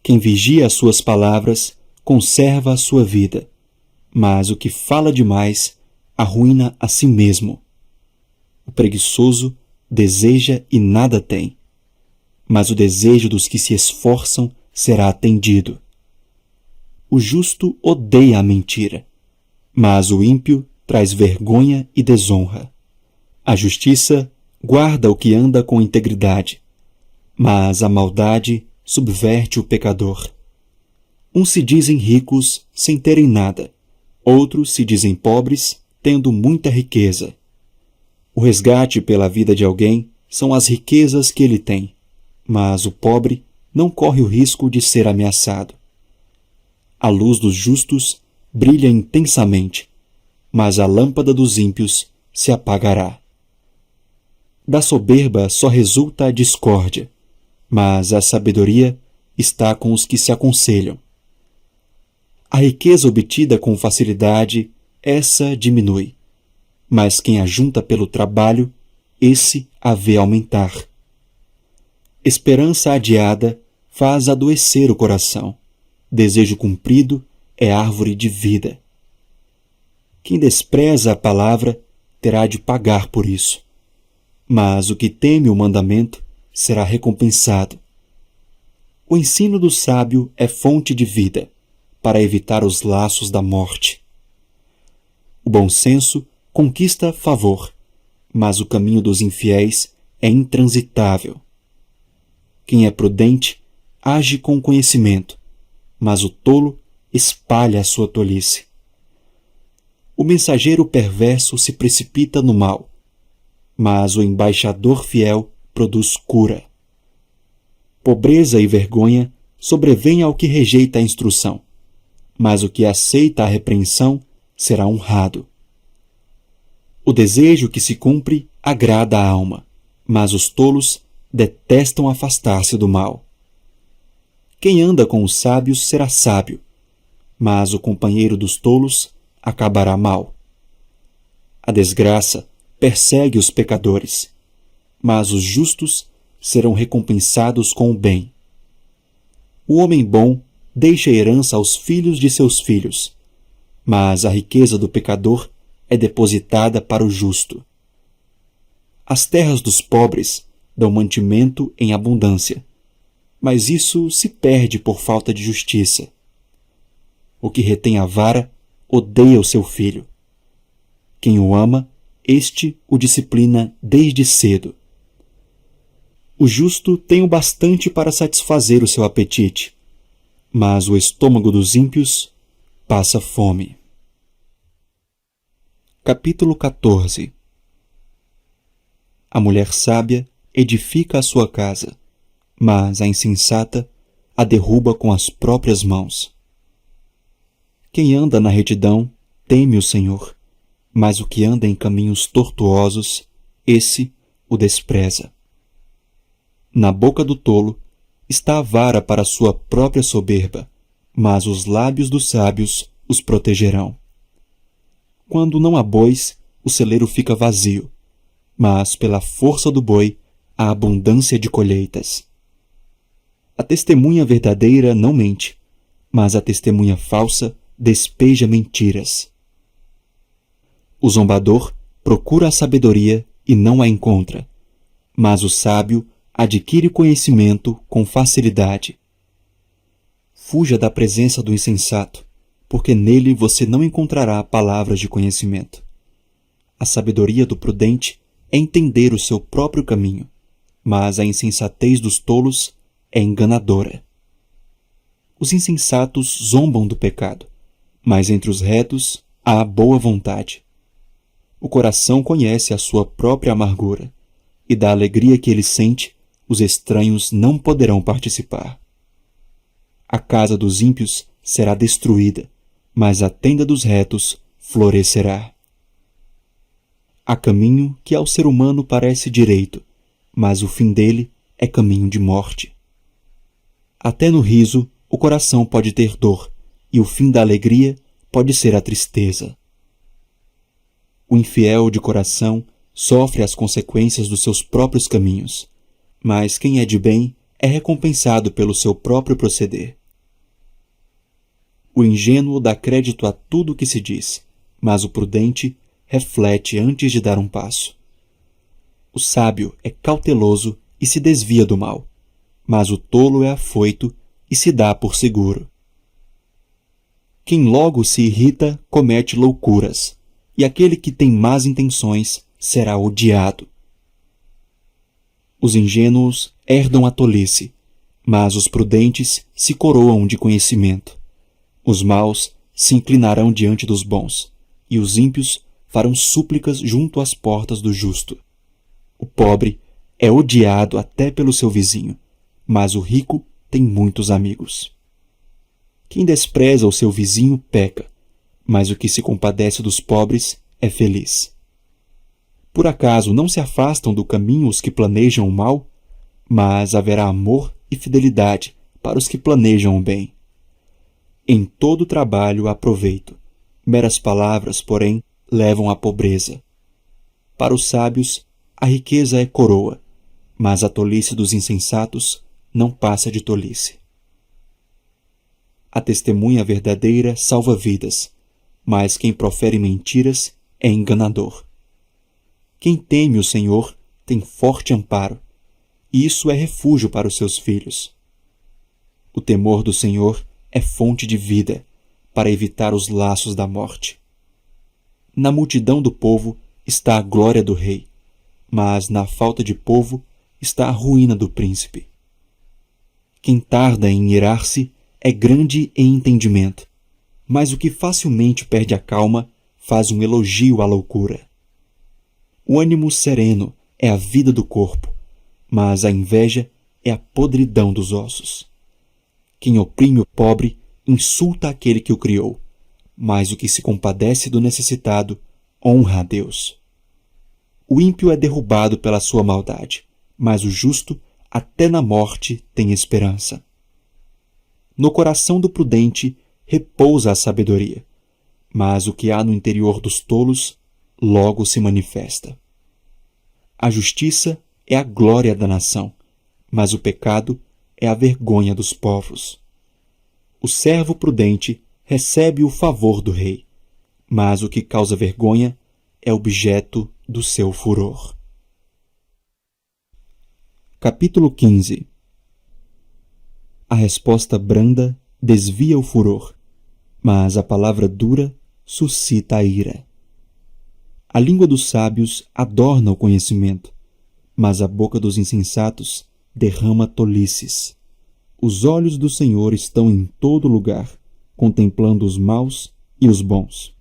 Quem vigia as suas palavras conserva a sua vida, mas o que fala demais arruína a si mesmo. O preguiçoso deseja e nada tem, mas o desejo dos que se esforçam será atendido. O justo odeia a mentira, mas o ímpio traz vergonha e desonra. A justiça guarda o que anda com integridade, mas a maldade subverte o pecador. Uns se dizem ricos sem terem nada, outros se dizem pobres tendo muita riqueza. O resgate pela vida de alguém são as riquezas que ele tem, mas o pobre não corre o risco de ser ameaçado. A luz dos justos brilha intensamente, mas a lâmpada dos ímpios se apagará. Da soberba só resulta a discórdia, mas a sabedoria está com os que se aconselham. A riqueza obtida com facilidade, essa diminui, mas quem ajunta pelo trabalho, esse a vê aumentar. Esperança adiada faz adoecer o coração. Desejo cumprido é árvore de vida. Quem despreza a palavra terá de pagar por isso, mas o que teme o mandamento será recompensado. O ensino do sábio é fonte de vida, para evitar os laços da morte. O bom senso conquista favor, mas o caminho dos infiéis é intransitável. Quem é prudente age com conhecimento, mas o tolo espalha a sua tolice. O mensageiro perverso se precipita no mal, mas o embaixador fiel produz cura. Pobreza e vergonha sobrevêm ao que rejeita a instrução, mas o que aceita a repreensão será honrado. O desejo que se cumpre agrada a alma, mas os tolos detestam afastar-se do mal. Quem anda com os sábios será sábio, mas o companheiro dos tolos acabará mal. A desgraça persegue os pecadores, mas os justos serão recompensados com o bem. O homem bom deixa herança aos filhos de seus filhos, mas a riqueza do pecador é depositada para o justo. As terras dos pobres dão mantimento em abundância, mas isso se perde por falta de justiça. O que retém a vara odeia o seu filho. Quem o ama, este o disciplina desde cedo. O justo tem o bastante para satisfazer o seu apetite, mas o estômago dos ímpios passa fome. Capítulo 14. A mulher sábia edifica a sua casa, mas a insensata a derruba com as próprias mãos. Quem anda na retidão teme o Senhor, mas o que anda em caminhos tortuosos, esse o despreza. Na boca do tolo está a vara para sua própria soberba, mas os lábios dos sábios os protegerão. Quando não há bois, o celeiro fica vazio, mas pela força do boi há abundância de colheitas. A testemunha verdadeira não mente, mas a testemunha falsa despeja mentiras. O zombador procura a sabedoria e não a encontra, mas o sábio adquire conhecimento com facilidade. Fuja da presença do insensato, porque nele você não encontrará palavras de conhecimento. A sabedoria do prudente é entender o seu próprio caminho, mas a insensatez dos tolos é enganadora. Os insensatos zombam do pecado, mas entre os retos há boa vontade. O coração conhece a sua própria amargura, e da alegria que ele sente, os estranhos não poderão participar. A casa dos ímpios será destruída, mas a tenda dos retos florescerá. Há caminho que ao ser humano parece direito, mas o fim dele é caminho de morte. Até no riso o coração pode ter dor, e o fim da alegria pode ser a tristeza. O infiel de coração sofre as consequências dos seus próprios caminhos, mas quem é de bem é recompensado pelo seu próprio proceder. O ingênuo dá crédito a tudo o que se diz, mas o prudente reflete antes de dar um passo. O sábio é cauteloso e se desvia do mal, mas o tolo é afoito e se dá por seguro. Quem logo se irrita comete loucuras, e aquele que tem más intenções será odiado. Os ingênuos herdam a tolice, mas os prudentes se coroam de conhecimento. Os maus se inclinarão diante dos bons, e os ímpios farão súplicas junto às portas do justo. O pobre é odiado até pelo seu vizinho, mas o rico tem muitos amigos. Quem despreza o seu vizinho peca, mas o que se compadece dos pobres é feliz. Por acaso não se afastam do caminho os que planejam o mal? Mas haverá amor e fidelidade para os que planejam o bem. Em todo trabalho há proveito. Meras palavras, porém, levam à pobreza. Para os sábios, a riqueza é coroa, mas a tolice dos insensatos não passa de tolice. A testemunha verdadeira salva vidas, mas quem profere mentiras é enganador. Quem teme o Senhor tem forte amparo, e isso é refúgio para os seus filhos. O temor do Senhor é fonte de vida, para evitar os laços da morte. Na multidão do povo está a glória do rei, mas na falta de povo está a ruína do príncipe. Quem tarda em irar-se é grande em entendimento, mas o que facilmente perde a calma faz um elogio à loucura. O ânimo sereno é a vida do corpo, mas a inveja é a podridão dos ossos. Quem oprime o pobre insulta aquele que o criou, mas o que se compadece do necessitado honra a Deus. O ímpio é derrubado pela sua maldade, mas o justo até na morte tem esperança. No coração do prudente repousa a sabedoria, mas o que há no interior dos tolos logo se manifesta. A justiça é a glória da nação, mas o pecado é a vergonha dos povos. O servo prudente recebe o favor do rei, mas o que causa vergonha é objeto do seu furor. Capítulo 15. A resposta branda desvia o furor, mas a palavra dura suscita a ira. A língua dos sábios adorna o conhecimento, mas a boca dos insensatos derrama tolices. Os olhos do Senhor estão em todo lugar, contemplando os maus e os bons.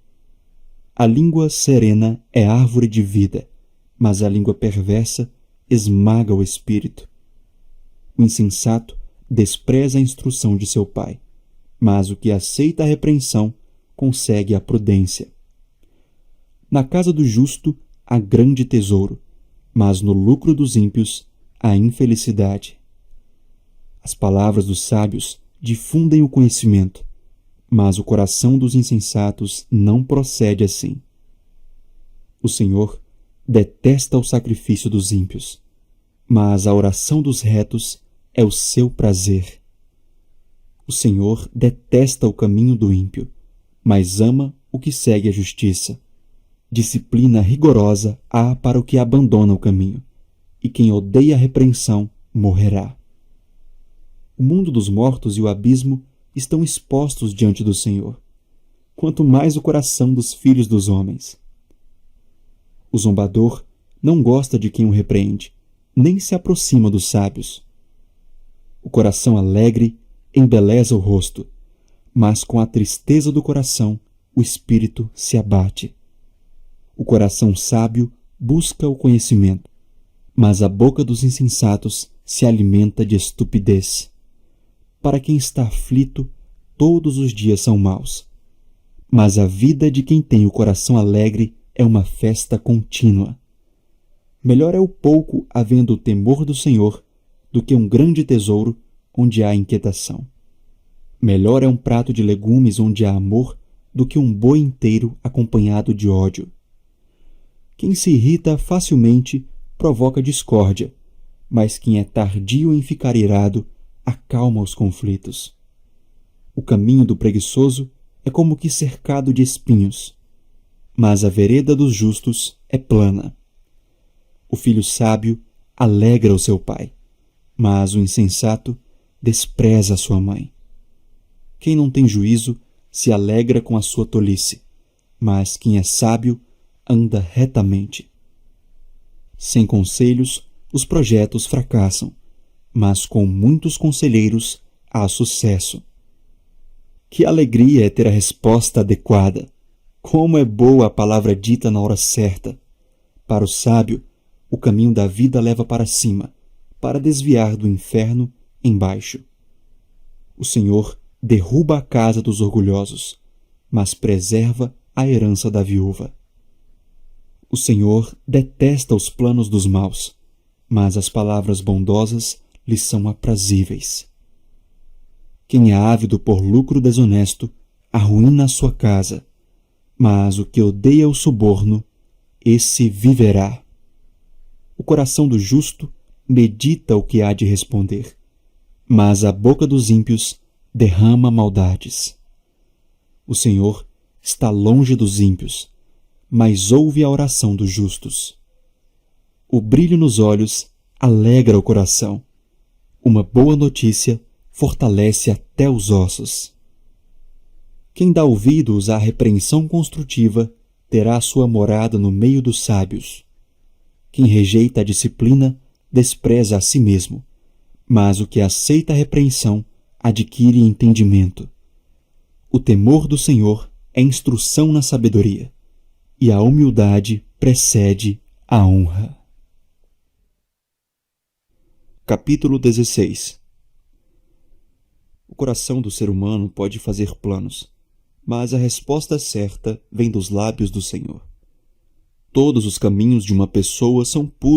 A língua serena é árvore de vida, mas a língua perversa esmaga o espírito. O insensato despreza a instrução de seu pai, mas o que aceita a repreensão consegue a prudência. Na casa do justo há grande tesouro, mas no lucro dos ímpios há infelicidade. As palavras dos sábios difundem o conhecimento, mas o coração dos insensatos não procede assim. O Senhor detesta o sacrifício dos ímpios, mas a oração dos retos é o seu prazer. O Senhor detesta o caminho do ímpio, mas ama o que segue a justiça. Disciplina rigorosa há para o que abandona o caminho, e quem odeia a repreensão morrerá. O mundo dos mortos e o abismo estão expostos diante do Senhor, quanto mais o coração dos filhos dos homens. O zombador não gosta de quem o repreende, nem se aproxima dos sábios. O coração alegre embeleza o rosto, mas com a tristeza do coração o espírito se abate. O coração sábio busca o conhecimento, mas a boca dos insensatos se alimenta de estupidez. Para quem está aflito, todos os dias são maus, mas a vida de quem tem o coração alegre é uma festa contínua. Melhor é o pouco havendo o temor do Senhor do que um grande tesouro onde há inquietação. Melhor é um prato de legumes onde há amor do que um boi inteiro acompanhado de ódio. Quem se irrita facilmente provoca discórdia, mas quem é tardio em ficar irado acalma os conflitos. O caminho do preguiçoso é como que cercado de espinhos, mas a vereda dos justos é plana. O filho sábio alegra o seu pai, mas o insensato despreza a sua mãe. Quem não tem juízo se alegra com a sua tolice, mas quem é sábio anda retamente. Sem conselhos, os projetos fracassam, mas com muitos conselheiros há sucesso. Que alegria é ter a resposta adequada! Como é boa a palavra dita na hora certa! Para o sábio, o caminho da vida leva para cima, para desviar do inferno embaixo. O Senhor derruba a casa dos orgulhosos, mas preserva a herança da viúva. O Senhor detesta os planos dos maus, mas as palavras bondosas lhes são aprazíveis. Quem é ávido por lucro desonesto arruína a sua casa, mas o que odeia o suborno, esse viverá. O coração do justo medita o que há de responder, mas a boca dos ímpios derrama maldades. O Senhor está longe dos ímpios, mas ouve a oração dos justos. O brilho nos olhos alegra o coração. Uma boa notícia fortalece até os ossos. Quem dá ouvidos à repreensão construtiva terá sua morada no meio dos sábios. Quem rejeita a disciplina despreza a si mesmo, mas o que aceita a repreensão adquire entendimento. O temor do Senhor é instrução na sabedoria, e a humildade precede a honra. Capítulo 16. O coração do ser humano pode fazer planos, mas a resposta certa vem dos lábios do Senhor. Todos os caminhos de uma pessoa são puros